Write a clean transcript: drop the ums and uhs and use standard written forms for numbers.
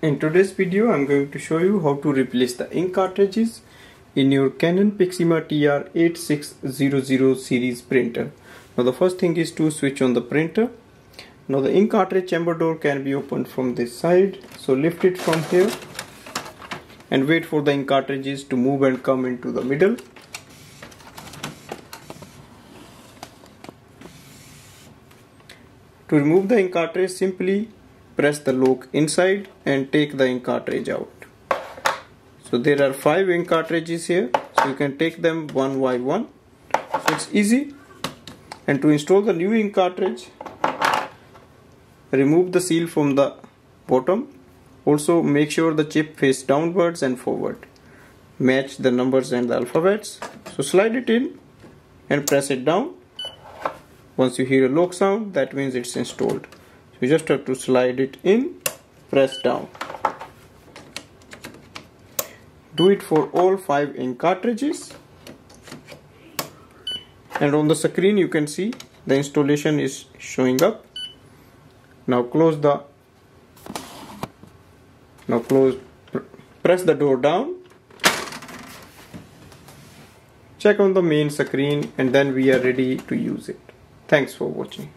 In today's video, I'm going to show you how to replace the ink cartridges in your Canon Pixma TR8600 series printer. Now the first thing is to switch on the printer. Now the ink cartridge chamber door can be opened from this side. So lift it from here and wait for the ink cartridges to move and come into the middle. To remove the ink cartridge, simply press the lock inside and take the ink cartridge out. So there are 5 ink cartridges here, so you can take them one by one. So it's easy. And to install the new ink cartridge, remove the seal from the bottom. Also make sure the chip faces downwards and forward. Match the numbers and the alphabets. So slide it in and press it down. Once you hear a lock sound, that means it's installed. So you just have to slide it in, press down. Do it for all 5 ink cartridges. And on the screen you can see the installation is showing up. Now press the door down. Check on the main screen and then we are ready to use it. Thanks for watching.